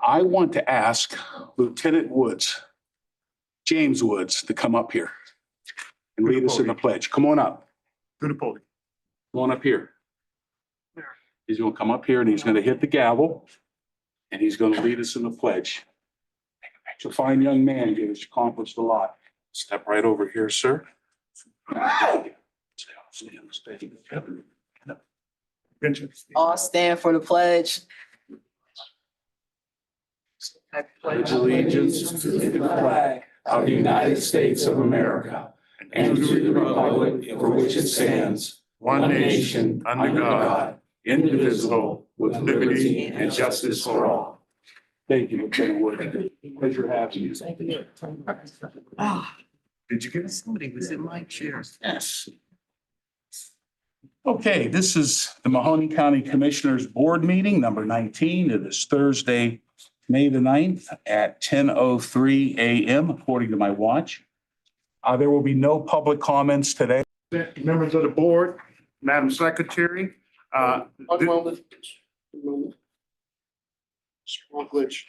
I want to ask Lieutenant Woods, James Woods, to come up here and lead us in the pledge. Come on up. To the podium. Come on up here. He's going to come up here and he's going to hit the gavel and he's going to lead us in the pledge. Such a fine young man. He's accomplished a lot. Step right over here, sir. All stand for the pledge. I pledge allegiance to the flag of the United States of America and to the republic for which it stands, one nation, under God, indivisible, with liberty and justice for all. Thank you, Lieutenant Wood. Pleasure having you. Did you get it? Somebody was in my chair. Yes. Okay, this is the Mahoning County Commissioners Board Meeting, number 19. It is Thursday, May the 9th at 10:03 a.m. according to my watch. There will be no public comments today. Members of the board, Madam Secretary. One moment. One moment. Small glitch.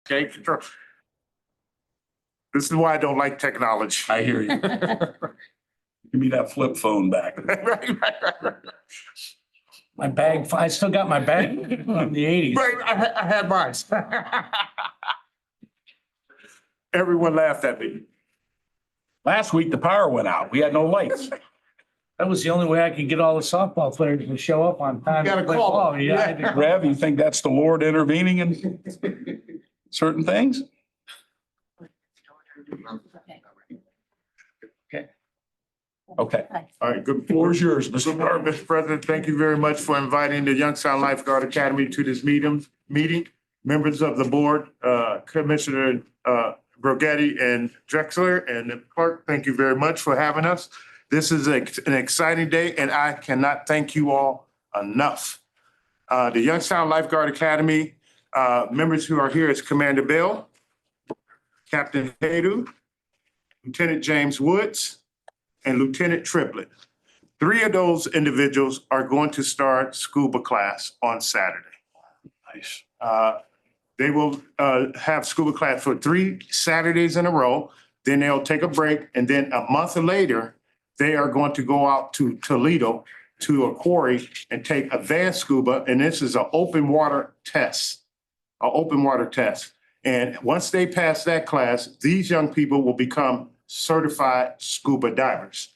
Okay, control. This is why I don't like technology. I hear you. Give me that flip phone back. Right. My bag, I still got my bag from the eighties. Right, I had mine. Everyone laughed at me. Last week, the power went out. We had no lights. That was the only way I could get all the softball players to show up on time. You gotta to play call ball. them. Yeah, I Yeah. had to- Rev, you think that's the Lord intervening in certain things? Okay, All right, good. floor is yours, Mr. Mr. Department. Mr. President, thank you very much for inviting the Youngstown Lifeguard Academy to this meeting. Members of the board, Commissioner Brogetti and Drexler and the clerk, thank you very much for having us. This is an exciting day and I cannot thank you all enough. The Youngstown Lifeguard Academy, members who are here is Commander Bill, Captain Haydu, Lieutenant James Woods, and Lieutenant Triplett. 3 of those individuals are going to start scuba class on Saturday. Nice. They will have scuba class for 3 Saturdays in a row. Then they'll take a break. And then a month later, they are going to go out to Toledo to a quarry and take advanced scuba. And this is an open water test, And once they pass that class, these young people will become certified scuba divers.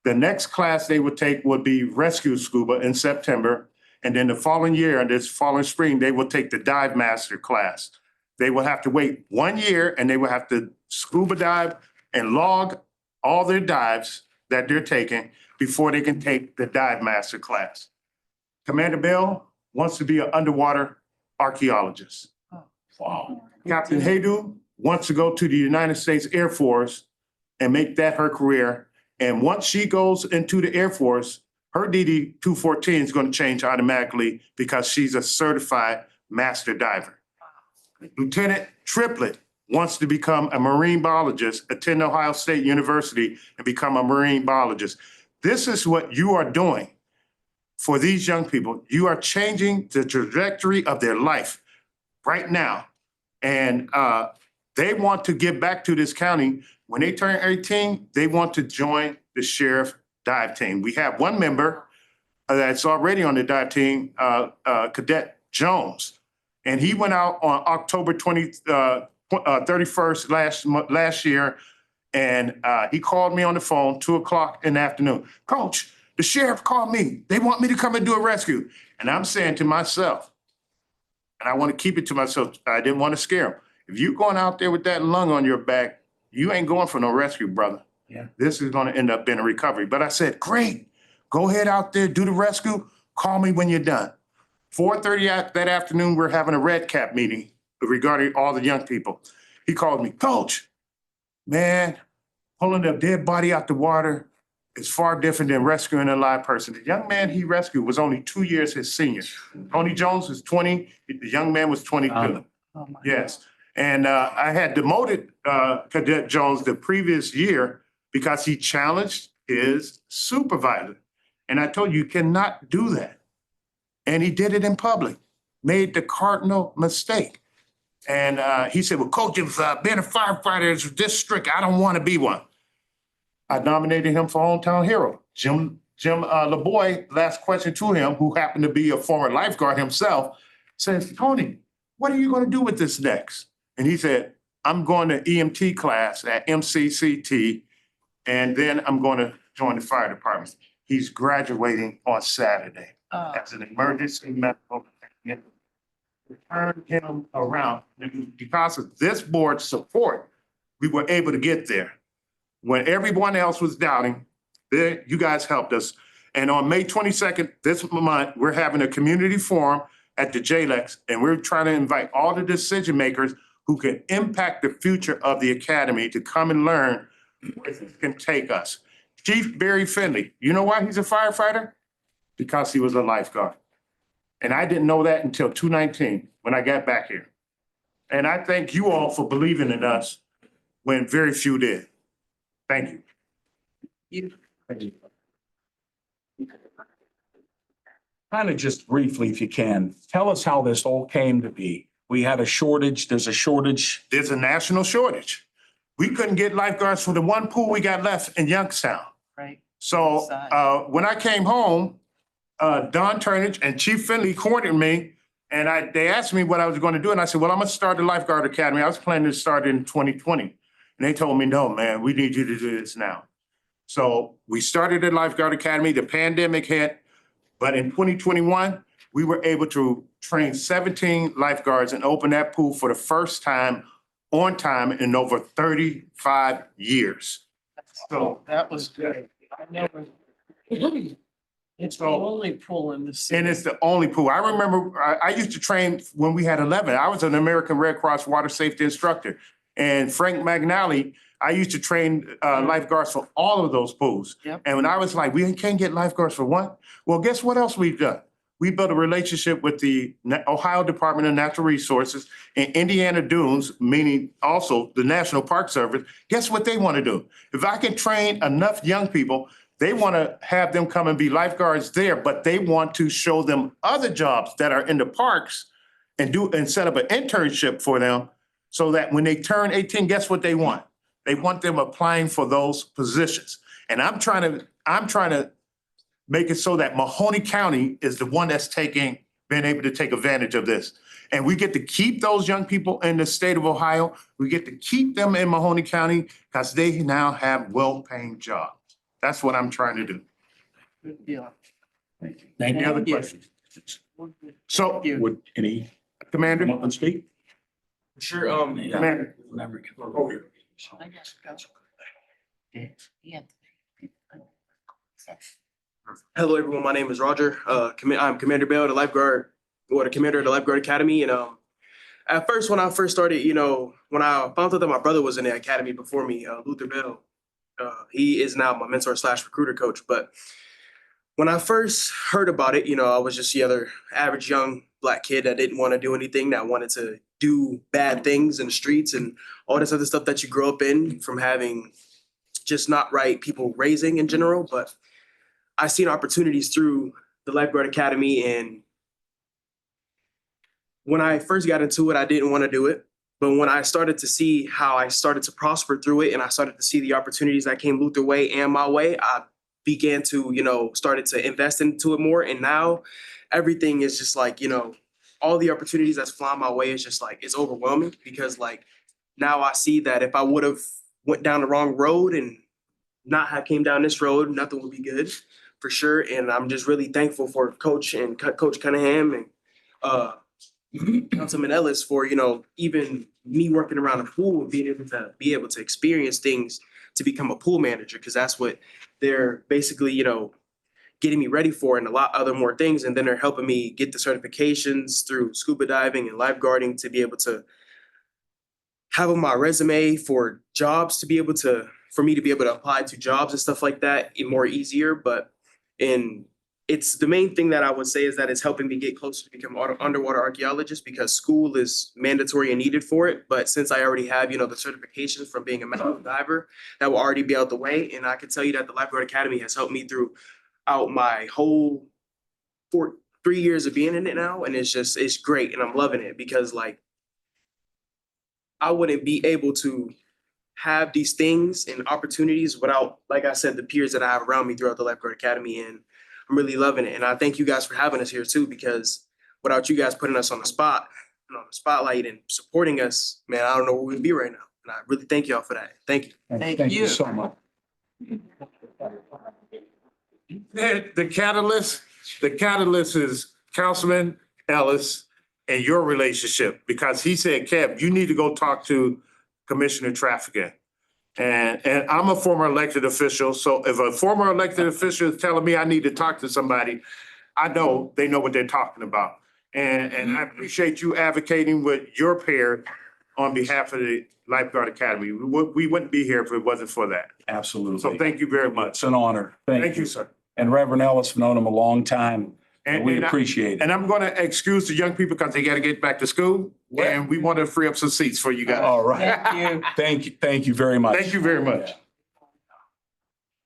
The next class they would take would be rescue scuba in September. And then the following year, this following spring, they will take the dive master class. They will have to wait 1 year and they will have to scuba dive and log all their dives that they're taking before they can take the dive master class. Commander Bill wants to be an underwater archaeologist. Wow. Captain Haydu wants to go to the United States Air Force and make that her career. And once she goes into the Air Force, her DD 214 is going to change automatically because she's a certified master diver. Lieutenant Triplett wants to become a marine biologist, attend Ohio State University and become a marine biologist. This is what you are doing for these young people. You are changing the trajectory of their life right now. And they want to give back to this county. When they turn 18, they want to join the sheriff dive team. We have one member that's already on the dive team, Cadet Jones. And he went out on October 31st last year. And he called me on the phone, 2:00 in the afternoon. Coach, the sheriff called me. They want me to come and do a rescue. And I'm saying to myself, and I want to keep it to myself, I didn't want to scare him. If you're going out there with that lung on your back, you ain't going for no rescue, brother. Yeah. This is going to end up being a recovery. But I said, great, go ahead out there, do the rescue. Call me when you're done. 4:30 that afternoon, we're having a red cap meeting regarding all the young people. He called me, Coach, man, pulling a dead body out the water is far different than rescuing a live person. The young man he rescued was only 2 years his senior. Tony Jones was 20, the young man was 22. Oh my Yes. And I had demoted Cadet Jones the previous year because he challenged his supervisor. And I told you cannot do that. And he did it in public, made the cardinal mistake. And he said, well, coach, if being a firefighter is this strict, I don't want to be one. I nominated him for hometown hero. Jim LeBoy, last question to him, who happened to be a former lifeguard himself, says, Tony, what are you going to do with this next? And he said, I'm going to EMT class at MCCT, and then I'm going to join the fire department. He's graduating on Saturday as an emergency medical technician. Turn him around. And because of this board's support, we were able to get there. When everyone else was doubting, you guys helped us. And on May 22nd, this month, we're having a community forum at the JLEX, and we're trying to invite all the decision makers who can impact the future of the academy to come and learn where this can take us. Chief Barry Finley, you know why he's a firefighter? Because he was a lifeguard. And I didn't know that until 2019 when I got back here. And I thank you all for believing in us when very few did. Thank you. Kind of just briefly, if you can, tell us how this all came to be. We had a shortage, there's a shortage. There's a national shortage. We couldn't get lifeguards for the one pool we got left in Youngstown. Right. So when I came home, Don Turnage and Chief Finley cornered me, and they asked me what I was going to do. And I said, well, I'm going to start the lifeguard academy. I was planning to start in 2020. And they told me, no, man, we need you to do this now. So we started the lifeguard academy. The pandemic hit. But in 2021, we were able to train 17 lifeguards and open that pool for the first time on time in over 35 years. So That was good. I never. It's the only pool in the city. And it's the only pool. I remember I used to train when we had 11. I was an American Red Cross water safety instructor. And Frank McNally, I used to train lifeguards for all of those pools. Yep. And when I was like, we can't get lifeguards for one. Well, guess what else we've done? We built a relationship with the Ohio Department of Natural Resources and Indiana Dunes, meaning also the National Park Service. Guess what they want to do? If I can train enough young people, they want to have them come and be lifeguards there, but they want to show them other jobs that are in the parks and set up an internship for them so that when they turn 18, guess what they want? They want them applying for those positions. And I'm trying to make it so that Mahoning County is the one that's been able to take advantage of this. And we get to keep those young people in the state of Ohio. We get to keep them in Mahoning County because they now have well-paying jobs. That's what I'm trying to do. Good deal. Thank you. Any other Thank you. questions? So, Thank you. Would any Commander, come up and speak? Sure. Commander, I got you. Yeah. Hello, everyone. My name is Roger. I'm Commander Bell, the commander of the Lifeguard Academy. And at first, when I first started, when I found out that my brother was in the academy before me, Luther Bell, he is now my mentor / recruiter coach. But when I first heard about it, I was just the other average young Black kid that didn't want to do anything, that wanted to do bad things in the streets and all this other stuff that you grow up in from having just not right people raising in general. But I seen opportunities through the Lifeguard Academy, and when I first got into it, I didn't want to do it. But when I started to see how I started to prosper through it, and I started to see the opportunities that came Luther way and my way, I began to, started to invest into it more. And now everything is just like, all the opportunities that's flying my way is just like, it's overwhelming, because like now I see that if I would have went down the wrong road and not have came down this road, nothing would be good for sure. And I'm just really thankful for Coach Cunningham and Councilman Ellis for, even me working around a pool and being able to experience things to become a pool manager, because that's what they're basically, getting me ready for, and a lot other more things. And then they're helping me get the certifications through scuba diving and lifeguarding to be able to have on my resume for jobs, for me to be able to apply to jobs and stuff like that more easier. But it's the main thing that I would say is that it's helping me get closer to become an underwater archaeologist, because school is mandatory and needed for it. But since I already have, the certifications from being a medical diver, that will already be out the way. And I can tell you that the Lifeguard Academy has helped me through out my whole 3 years of being in it now, and it's great, and I'm loving it because like I wouldn't be able to have these things and opportunities without, like I said, the peers that I have around me throughout the Lifeguard Academy, and I'm really loving it. And I thank you guys for having us here too, because without you guys putting us on the spot and on the spotlight and supporting us, man, I don't know where we'd be right now. And I really thank y'all for that. Thank you. Thank you so much. The catalyst is Councilman Ellis and your relationship, because he said, Kev, you need to go talk to Commissioner Trafficking. And I'm a former elected official, so if a former elected official is telling me I need to talk to somebody, I know they know what they're talking about. And I appreciate you advocating with your peer on behalf of the Lifeguard Academy. We wouldn't be here if it wasn't for that. Absolutely. So thank you very It's much. an honor. Thank you, sir. And Reverend Ellis, have known him a long time, and we And I- appreciate it. And I'm gonna excuse the young people because they gotta get back to school, and we want to free up some seats for you guys. All right. Thank you very much. Thank you very much.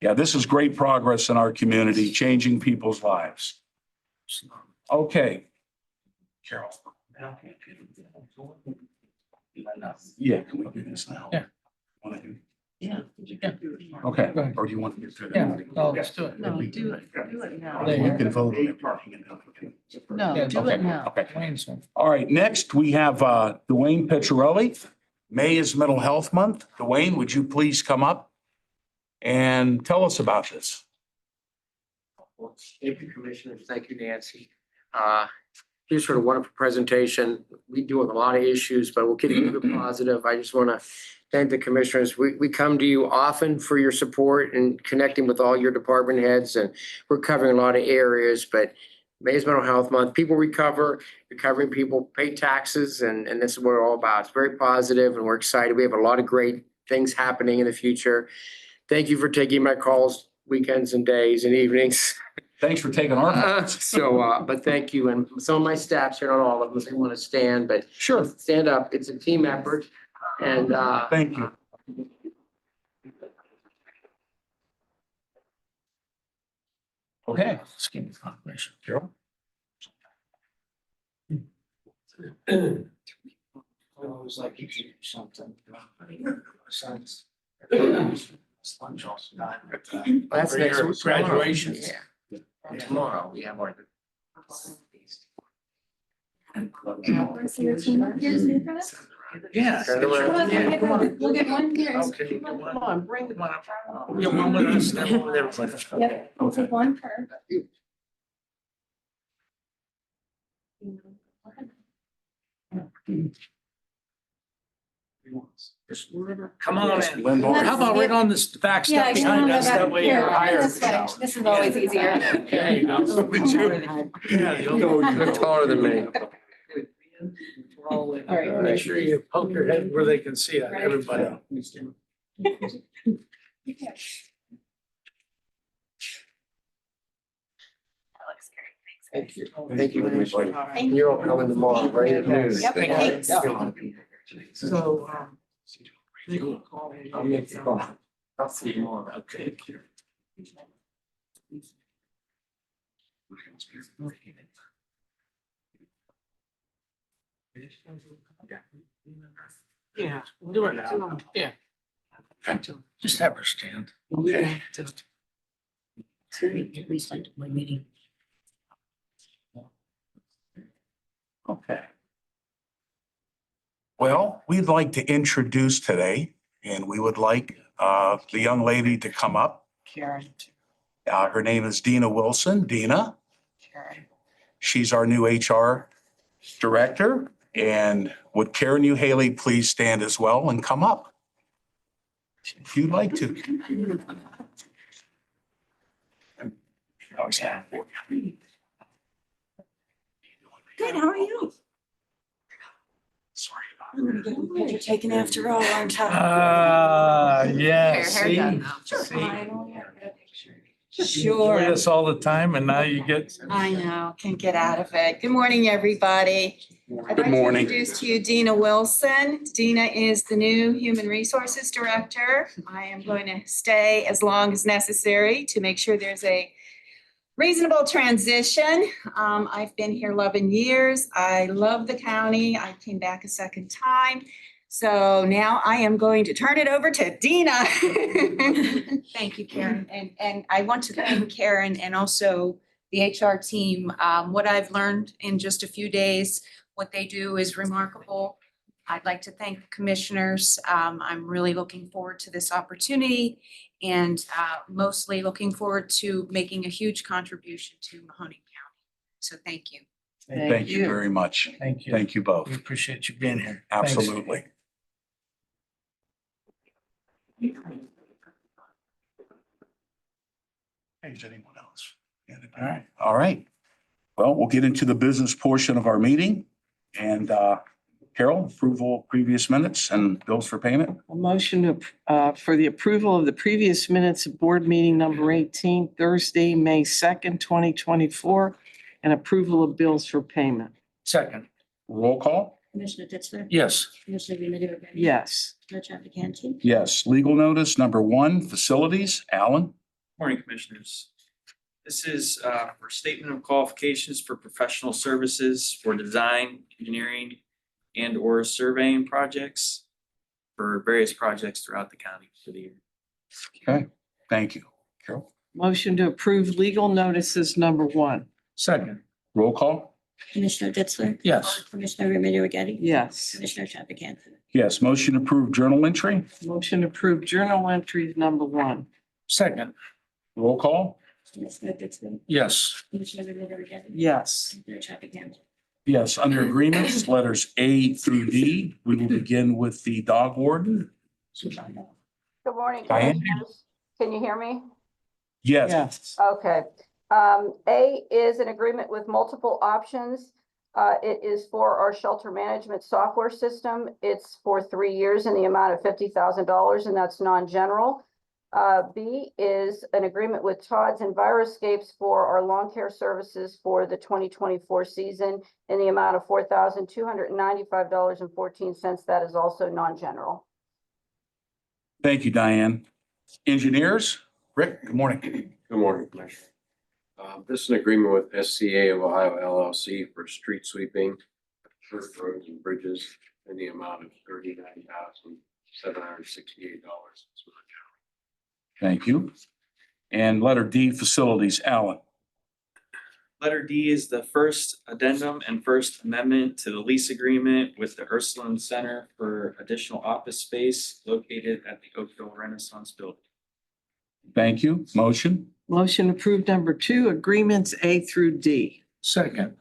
Yeah, this is great progress in our community, changing people's lives. Okay. Carol. Yeah, can we do this now? Yeah. Wanna do- Yeah. Okay, or do you want to get through that? Yeah, no, let's do it. No, do it now. There You you can vote on it. parking and everything. No, Yeah, do okay, it now. Okay. Wayne's one. All right, next we have Dwayne Picciarelli. May is Mental Health Month. Dwayne, would you please come up and tell us about this? Thank you, Commissioners. Thank you, Nancy. Here's for a wonderful presentation. We deal with a lot of issues, but we'll keep it positive. I just want to thank the Commissioners. We come to you often for your support and connecting with all your department heads, and we're covering a lot of areas, but May is Mental Health Month. People recover, recovering people pay taxes, and this is what we're all about. It's very positive, and we're excited. We have a lot of great things happening in the future. Thank you for taking my calls weekends and days and evenings. Thanks for taking our. But thank you. And some of my staffs here, not all of them, they want to stand, but Sure, stand up. It's a team effort. And thank you. Okay. Carol? Always like you do something. that's next week. Graduation. Yeah. Tomorrow, we have our. Yeah. Turn around. Yeah, come on. We'll get one here. Okay. Come on, bring Come on up. Yeah, one with us, then one with everybody. Yep, we'll take one per. Come on in. Linda. How about right on this back Yeah, step get behind on the us? back That way here. you're higher. This way. This is always easier. There you go. Yeah, You're taller than me. All right. Make sure you poke your head where they can see it, everybody. Thank you. Thank you, Commissioner. Thank you. You're all coming tomorrow, right? at noon. Yep, thanks. So, I'll make the call. I'll see you tomorrow. okay. Yeah, do it now. Yeah. Just have her stand. Okay. My meeting. Okay. Well, we'd like to introduce today, and we would like the young lady to come up. Karen. Her name is Dina Wilson. Dina, Karen. she's our new HR director. And would Karen Haley please stand as well and come up? If you'd like to. Oh, yeah. Good, how are you? Sorry about I'm gonna get a picture taken after all, aren't I? Yeah, see? Sure. Do this all the time and now you get. I know, can't get out of it. Good morning, everybody. I'd Good like to morning. introduce to you Dina Wilson. Dina is the new Human Resources Director. I am going to stay as long as necessary to make sure there's a reasonable transition. I've been here 11 years. I love the county. I came back a second time. So now I am going to turn it over to Dina. Thank you, Karen. And I want to thank Karen and also the HR team. What I've learned in just a few days, what they do is remarkable. I'd like to thank the commissioners. I'm really looking forward to this opportunity and mostly looking forward to making a huge contribution to Mahoning County. So thank you. Thank you very much. Thank you. Thank you both. We appreciate you being here. Thanks. Absolutely. Hey, is anyone else? All right. All right. Well, we'll get into the business portion of our meeting. And Carol, approval of previous minutes and bills for payment. A motion for the approval of the previous minutes of board meeting number 18, Thursday, May 2nd, 2024, and approval of bills for payment. Second. Roll call. Commissioner Ditzler? Yes. Commissioner Remedy Agati? Yes. Commissioner Trafficante? Yes. Legal notice number 1, facilities. Alan. Morning, Commissioners. This is for statement of qualifications for professional services for design, engineering, and/or surveying projects for various projects throughout the county for the year. Okay. Thank you. Carol. Motion to approve legal notices number 1. Second. Roll call. Commissioner Ditzler? Yes. Commissioner Remedy Agati? Yes. Commissioner Trafficante? Yes. Motion to approve journal entry. Motion to approve journal entries number 1. Second. Roll call. Commissioner Ditzler? Yes. Commissioner Remedy Agati? Yes. Commissioner Trafficante? Yes. Under agreements, letters A through D. We will begin with the dog warden. Good morning, Diane? Commissioners. Can you hear me? Yes. Yes. Okay. A is an agreement with multiple options. It is for our shelter management software system. It's for 3 years in the amount of $50,000, and that's non-general. B is an agreement with Todd's Enviroscapes for our lawn care services for the 2024 season in the amount of $4,295.14. That is also non-general. Thank you, Diane. Engineers. Rick, good morning. Good morning, Commissioner. This is an agreement with SCA of Ohio LLC for street sweeping, church roads and bridges in the amount of $39,768. Thank you. And letter D, facilities. Alan. Letter D is the first addendum and first amendment to the lease agreement with the Ursuline Center for additional office space located at the Oakville Renaissance Building. Thank you. Motion. Motion approved number 2, agreements A through D. Second.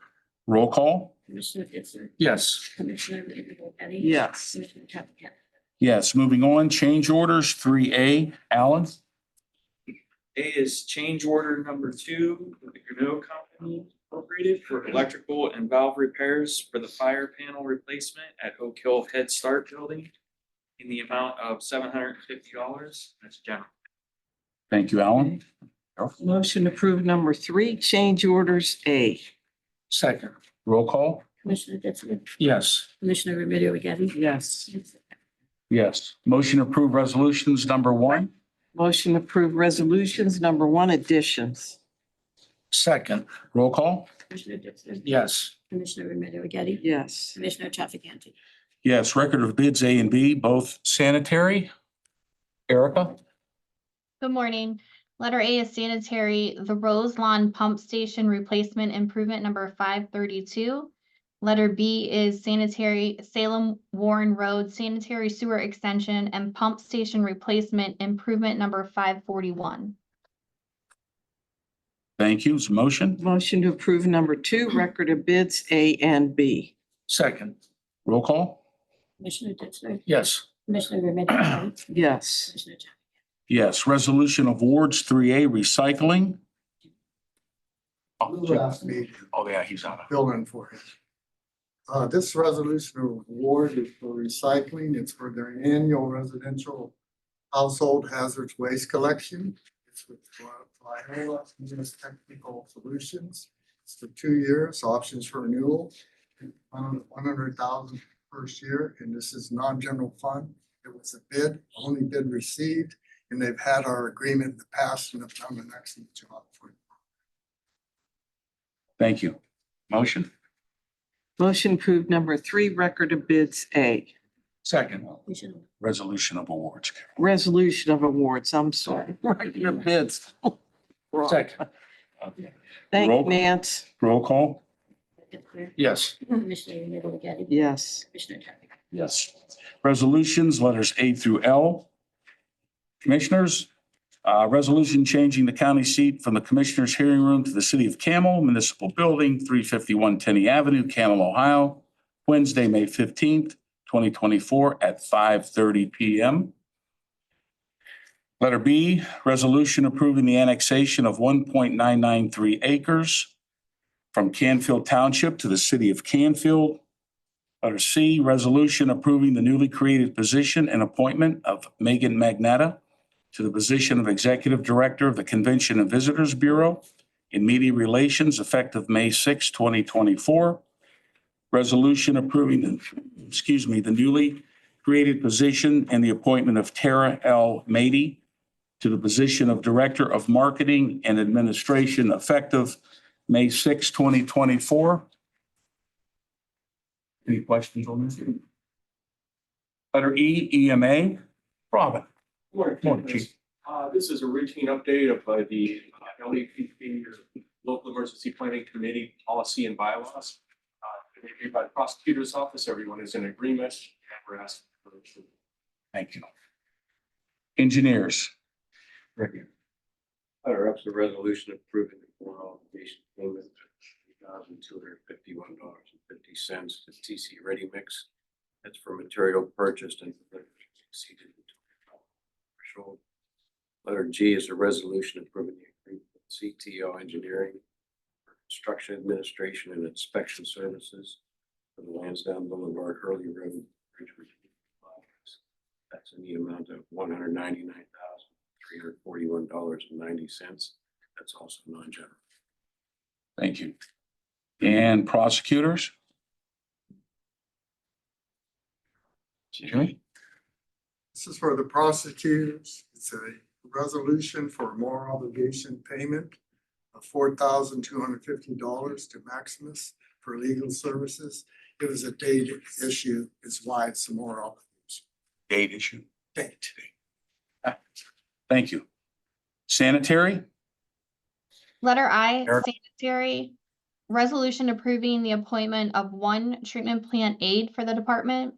Roll call. Commissioner Ditzler? Yes. Commissioner Remedy Agati? Yes. Commissioner Trafficante? Yes. Moving on, change orders 3A. Alan. A is change order number 2 with the Gano Company Incorporated for electrical and valve repairs for the fire panel replacement at Oak Hill Head Start Building in the amount of $750. That's general. Thank you, Alan. Motion approved number 3, change orders A. Second. Roll call. Commissioner Ditzler? Yes. Commissioner Remedy Agati? Yes. Yes. Motion approved resolutions number 1. Motion approved resolutions number 1, additions. Second. Roll call. Commissioner Ditzler? Yes. Commissioner Remedy Agati? Yes. Commissioner Trafficante? Yes. Record of bids A and B, both sanitary. Erica. Good morning. Letter A is sanitary, the Rose Lawn Pump Station Replacement Improvement number 532. Letter B is sanitary, Salem Warren Road Sanitary Sewer Extension and Pump Station Replacement Improvement number 541. Thank you. Is motion. Motion to approve number 2, record of bids A and B. Second. Roll call. Commissioner Ditzler? Yes. Commissioner Remedy Agati? Yes. Commissioner Trafficante? Yes. Resolution awards 3A, recycling. Who asked me to Oh, yeah, he's on it. fill in for him. This resolution of award is for recycling. It's for their annual residential household hazardous waste collection. It's with Viola Technical Solutions. It's for 2 years, options for renewal, 100,000 first year, and this is non-general fund. It was a bid, only bid received, and they've had our agreement in the past and have done an excellent job for it. Thank you. Motion? Motion approved number 3, record of bids A. Second. Commissioner, Resolution of awards. Resolution of awards, I'm sorry. Record of bids. Second. Thank Roll- you, Nance. Roll call? Ditzler? Yes. Commissioner Remedy Agati? Yes. Commissioner Trafficant? Yes. Resolutions, letters A through L. Commissioners, resolution changing the county seat from the Commissioners' hearing room to the City of Camel Municipal Building, 351 Tenney Avenue, Camel, Ohio, Wednesday, May 15th, 2024 at 5:30 PM. Letter B, resolution approving the annexation of 1.993 acres from Canfield Township to the City of Canfield. Letter C, resolution approving the newly created position and appointment of Megan Magnata to the position of Executive Director of the Convention and Visitors Bureau in Media Relations effective May 6, 2024. Resolution approving the newly created position and the appointment of Tara L. Mady to the position of Director of Marketing and Administration effective May 6, 2024. Any questions on this? Letter E, EMA. Robin. Morning, Chief. This is a routine update of the LEPP, or Local Emergency Planning Committee Policy and Bylaws. Reviewed by the Prosecutor's Office, everyone is in agreement, and we're asking for approval. Thank you. Engineers. Letter F is a resolution approving the foreign obligation payment of $3,251.50 to TC Ready Mix. That's for material purchased and exceeded the threshold. Letter G is a resolution approving the agreement with CTO Engineering for construction administration and inspection services for the Lansdowne Boulevard Hurley Road Bridge Review projects. That's in the amount of $199,341.90. That's also non-general. Thank you. And prosecutors? Jimmy? This is for the prosecutors. It's a resolution for more obligation payment of $4,250 to Maximus for legal services. It was a date issue, is why it's some more obligation. Date issue. Date. Thank you. Sanitary? Letter I, Eric. sanitary, resolution approving the appointment of 1 treatment plant aide for the department.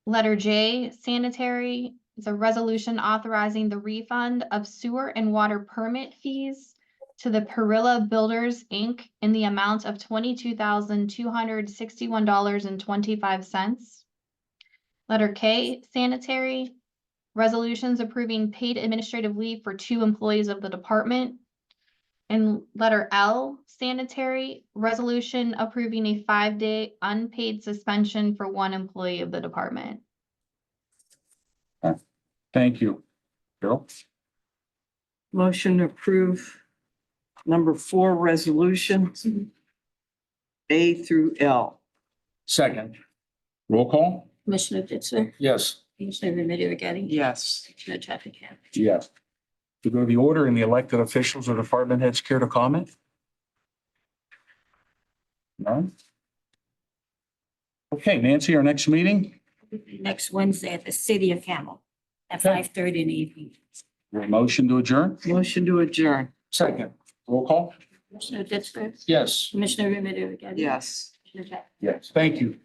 Letter J, sanitary, is a resolution authorizing the refund of sewer and water permit fees to the Perilla Builders, Inc. in the amount of $22,261.25. Letter K, sanitary, resolutions approving paid administrative leave for 2 employees of the department. And letter L, sanitary, resolution approving a 5-day unpaid suspension for 1 employee of the department. Thank you. Bill? Motion to approve number 4, resolutions A through L. Second. Roll call? Commissioner Ditzler? Yes. Commissioner Remedy Agati? Yes. Commissioner Trafficant? Yes. To go to the order and the elected officials or department heads care to comment? None? Okay, Nancy, our next meeting? Next Wednesday at the City of Camel at Okay. 5:30 in the evening. Motion to adjourn? Motion to adjourn. Second. Roll call? Commissioner Ditzler? Yes. Commissioner Remedy Agati? Yes. Commissioner Trafficant? Yes. Thank you.